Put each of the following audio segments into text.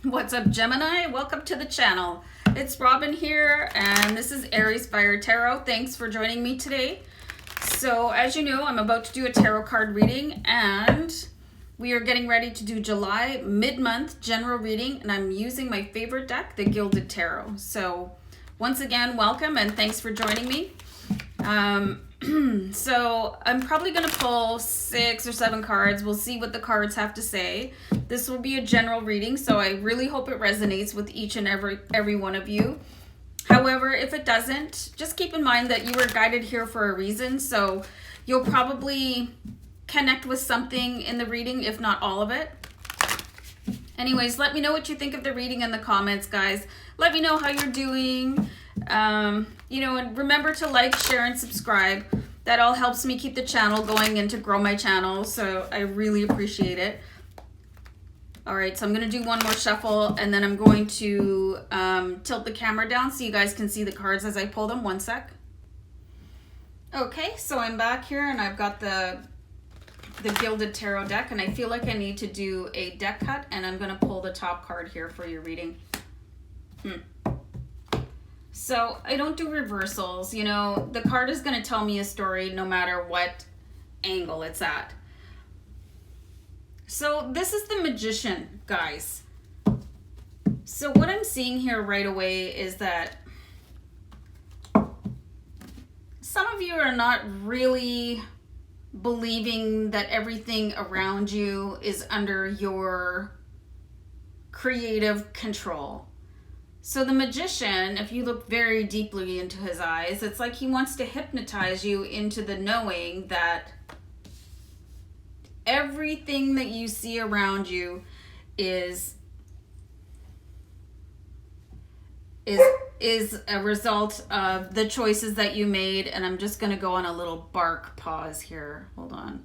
What's up, Gemini? Welcome to the channel. It's Robin here, and this is AriesFireTarot. Thanks for joining me today. So, as you know, I'm about to do a tarot card reading, and we are getting ready to do July mid-month general reading, and I'm using my favorite deck, the Gilded Tarot. So, once again, welcome, and thanks for joining me. So I'm probably going to pull 6 or 7 cards. We'll see what the cards have to say. This will be a general reading, so I really hope it resonates with each and every one of you. However, if it doesn't, just keep in mind that you were guided here for a reason, so you'll probably connect with something in the reading, if not all of it. Anyways, let me know what you think of the reading in the comments, guys. Let me know how you're doing. And remember to like, share, and subscribe. That all helps me keep the channel going and to grow my channel, so I really appreciate it. All right, so I'm going to do one more shuffle, and then I'm going to tilt the camera down so you guys can see the cards as I pull them. One sec. Okay, so I'm back here, and I've got the Gilded Tarot deck, and I feel like I need to do a deck cut, and I'm going to pull the top card here for your reading. So I don't do reversals. You know, the card is going to tell me a story no matter what angle it's at. So this is the Magician, guys. So what I'm seeing here right away is that some of you are not really believing that everything around you is under your creative control. So the Magician, if you look very deeply into his eyes, it's like he wants to hypnotize you into the knowing that everything that you see around you is a result of the choices that you made. And I'm just going to go on a little bark pause here. Hold on.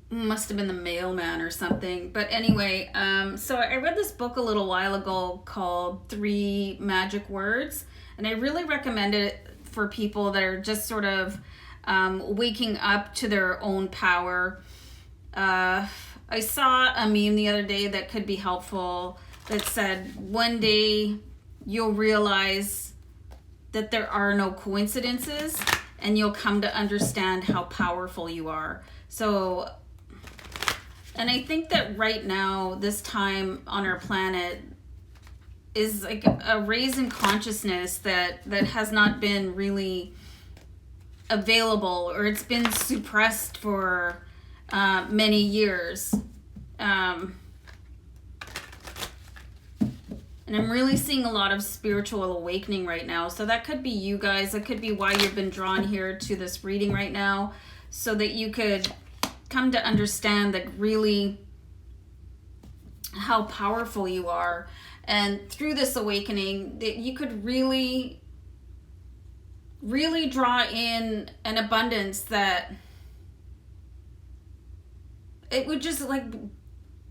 Must have been the mailman or something. But anyway, so I read this book a little while ago called 3 Magic Words, and I really recommend it for people that are just sort of waking up to their own power. I saw a meme the other day that could be helpful that said, one day you'll realize that there are no coincidences, and you'll come to understand how powerful you are. So, and I think that right now, this time on our planet is like a raise in consciousness that has not been really available, or it's been suppressed for many years. And I'm really seeing a lot of spiritual awakening right now. So that could be you guys. That could be why you've been drawn here to this reading right now, so that you could come to understand that really how powerful you are. And through this awakening, that you could really draw in an abundance that it would just like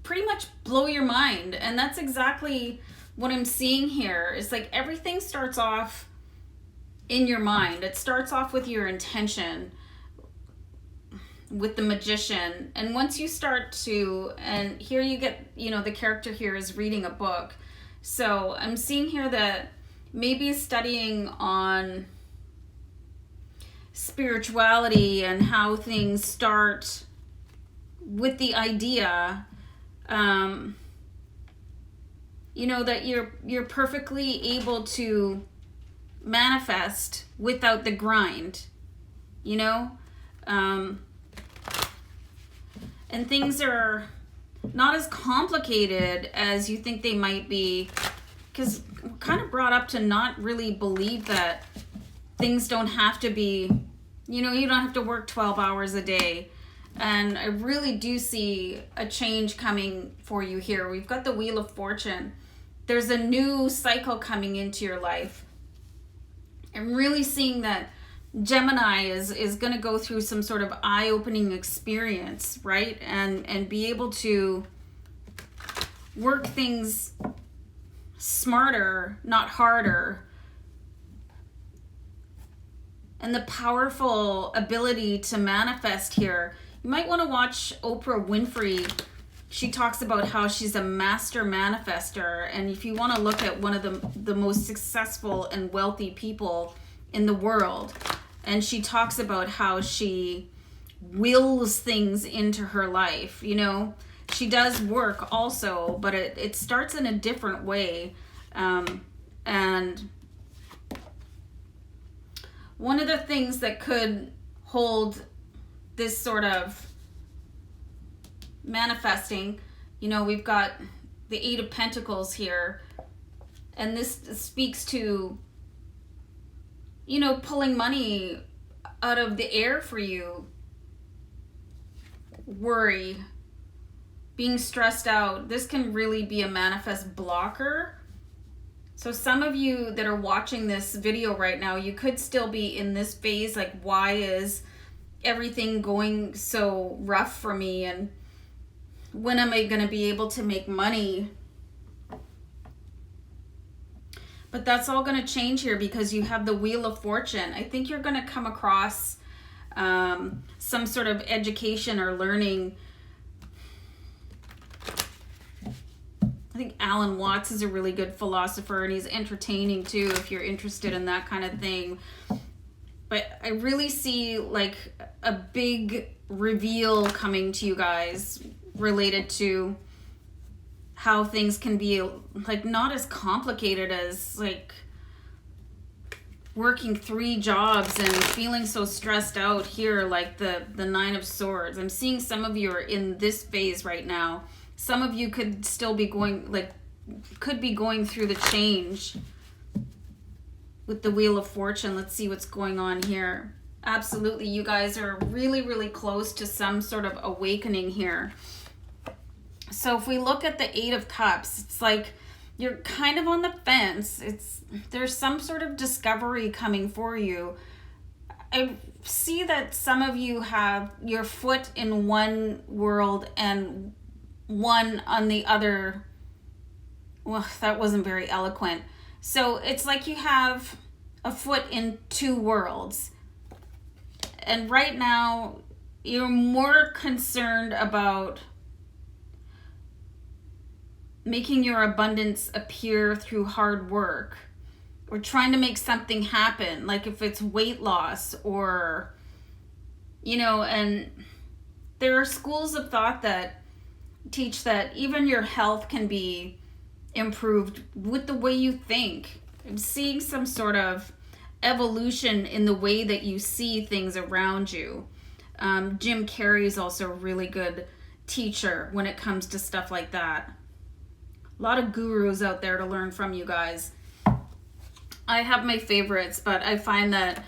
pretty much blow your mind. And that's exactly what I'm seeing here. It's like everything starts off in your mind. It starts off with your intention, with the Magician. And once you start to, and here you get, the character here is reading a book. So I'm seeing here that maybe studying on spirituality and how things start with the idea, that you're perfectly able to manifest without the grind, and things are not as complicated as you think they might be, because we're kind of brought up to not really believe that things don't have to be, you don't have to work 12 hours a day. And I really do see a change coming for you here. We've got the Wheel of Fortune. There's a new cycle coming into your life. I'm really seeing that Gemini is going to go through some sort of eye-opening experience, right? And be able to work things smarter, not harder. And the powerful ability to manifest here. You might want to watch Oprah Winfrey. she talks about how she's a master manifester. And if you want to look at one of the most successful and wealthy people in the world, and she talks about how she wills things into her life, you know. She does work also, but it starts in a different way. And one of the things that could hold this sort of manifesting, you know, we've got the Eight of Pentacles here, and this speaks to, you know, pulling money out of the air for you. Worry, being stressed out. This can really be a manifest blocker. So some of you that are watching this video right now, you could still be in this phase, like, why is everything going so rough for me, and when am I going to be able to make money? But that's all going to change here because you have the Wheel of Fortune. I think you're going to come across some sort of education or learning. I think Alan Watts is a really good philosopher, and he's entertaining too if you're interested in that kind of thing. But I really see like a big reveal coming to you guys related to how things can be like not as complicated as like working 3 jobs and feeling so stressed out here, like the Nine of Swords. I'm seeing some of you are in this phase right now. Some of you could still be going, like, could be going through the change with the Wheel of Fortune. Let's see what's going on here. Absolutely, you guys are really, really close to some sort of awakening here. So if we look at the Eight of Cups, it's like you're kind of on the fence. There's some sort of discovery coming for you. I see that some of you have your foot in one world and one on the other. Well, that wasn't very eloquent. So it's like you have a foot in 2 worlds. And right now, you're more concerned about making your abundance appear through hard work, or trying to make something happen, like if it's weight loss or, you know, and there are schools of thought that teach that even your health can be improved with the way you think. I'm seeing some sort of evolution in the way that you see things around you. Jim Carrey is also a really good teacher when it comes to stuff like that. A lot of gurus out there to learn from, you guys. I have my favorites, but I find that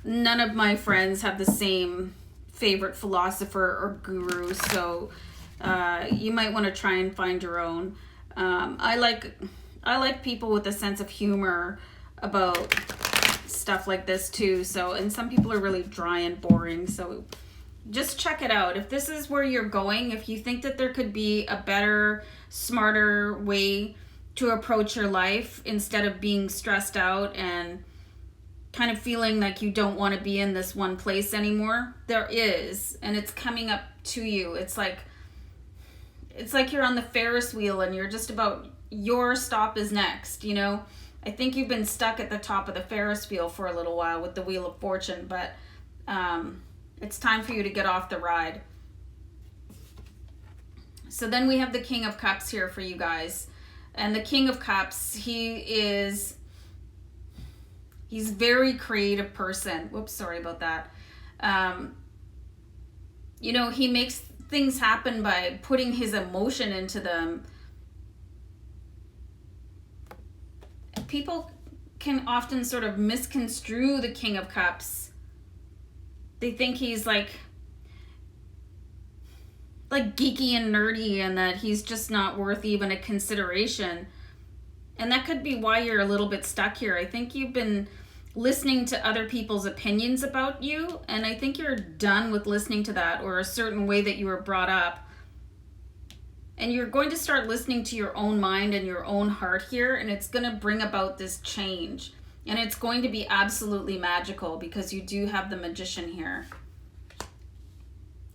none of my friends have the same favorite philosopher or guru, so you might want to try and find your own. I like people with a sense of humor about stuff like this too. So, and some people are really dry and boring, so just check it out. If this is where you're going, if you think that there could be a better, smarter way to approach your life instead of being stressed out and kind of feeling like you don't want to be in this one place anymore, there is, and it's coming up to you. It's like you're on the Ferris wheel and you're just about, your stop is next, you know? I think you've been stuck at the top of the Ferris wheel for a little while with the Wheel of Fortune, but it's time for you to get off the ride. So then we have the King of Cups here for you guys. And the King of Cups, he's a very creative person. Whoops, sorry about that. You know, he makes things happen by putting his emotion into them. People can often sort of misconstrue the King of Cups. They think he's like geeky and nerdy, and that he's just not worth even a consideration. And that could be why you're a little bit stuck here. I think you've been listening to other people's opinions about you, and I think you're done with listening to that, or a certain way that you were brought up. And you're going to start listening to your own mind and your own heart here, and it's going to bring about this change. And it's going to be absolutely magical because you do have the Magician here.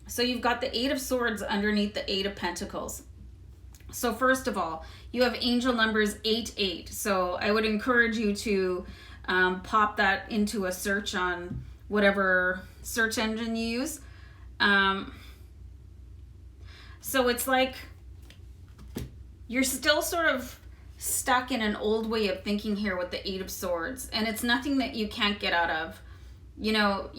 So you've got the Eight of Swords underneath the Eight of Pentacles. So first of all, you have angel numbers 88. So I would encourage you to pop that into a search on whatever search engine you use. So it's like you're still sort of stuck in an old way of thinking here with the Eight of Swords, and it's nothing that you can't get out of. You know,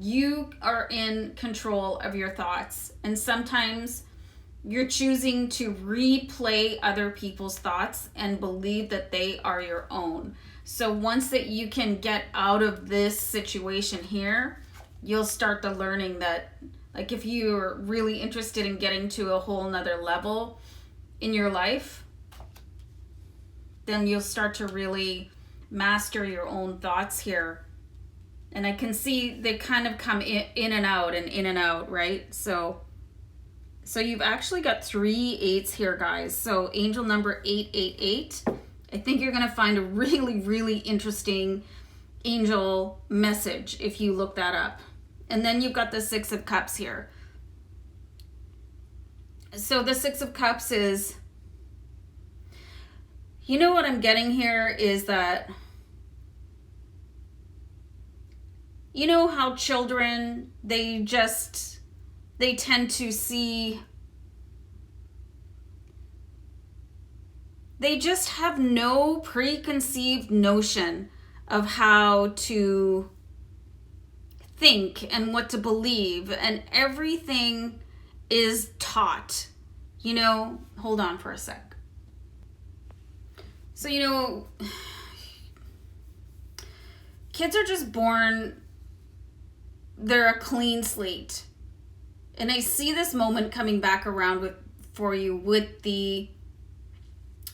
you are in control of your thoughts, and sometimes you're choosing to replay other people's thoughts and believe that they are your own. So once that you can get out of this situation here, you'll start the learning that, like, if you're really interested in getting to a whole nother level in your life, then you'll start to really master your own thoughts here. And I can see they kind of come in and out, right? So you've actually got 3 8s here, guys. So angel number 888. I think you're going to find a really, really interesting angel message if you look that up. And then you've got the 6 of Cups here. So the 6 of Cups is, you know what I'm getting here is that, you know how children, they tend to see, they just have no preconceived notion of how to think and what to believe, and everything is taught. You know, hold on for a sec. So, you know, kids are just born, they're a clean slate. And I see this moment coming back around for you with the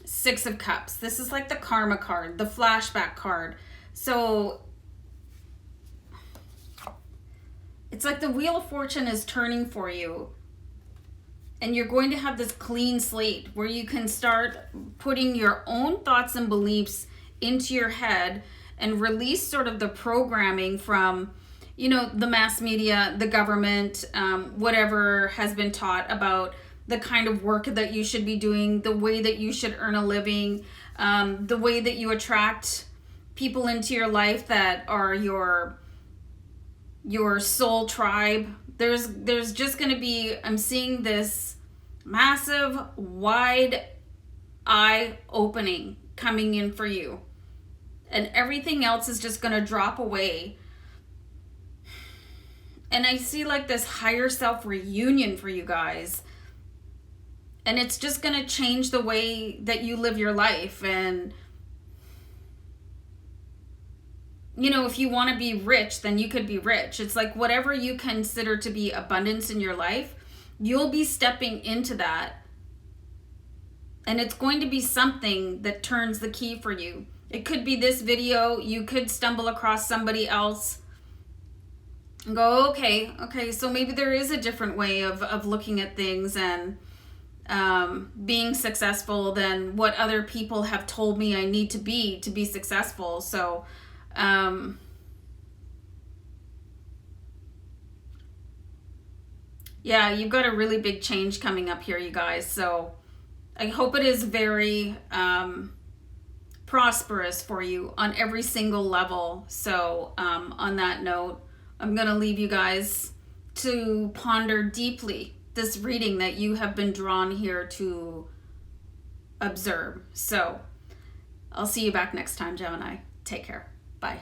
6 of Cups. This is like the karma card, the flashback card. So it's like the Wheel of Fortune is turning for you. And you're going to have this clean slate where you can start putting your own thoughts and beliefs into your head and release sort of the programming from, you know, the mass media, the government, whatever has been taught about the kind of work that you should be doing, the way that you should earn a living, the way that you attract people into your life that are your soul tribe. There's just going to be, I'm seeing this massive, wide eye opening coming in for you. And everything else is just going to drop away. And I see like this higher self reunion for you guys. And it's just going to change the way that you live your life. And, you know, if you want to be rich, then you could be rich. It's like whatever you consider to be abundance in your life, you'll be stepping into that. And it's going to be something that turns the key for you. It could be this video. You could stumble across somebody else and go, okay, so maybe there is a different way of looking at things and being successful than what other people have told me I need to be successful. So, yeah, you've got a really big change coming up here, you guys. So I hope it is very prosperous for you on every single level. So on that note, I'm going to leave you guys to ponder deeply this reading that you have been drawn here to observe. So I'll see you back next time, Gemini. Take care. Bye.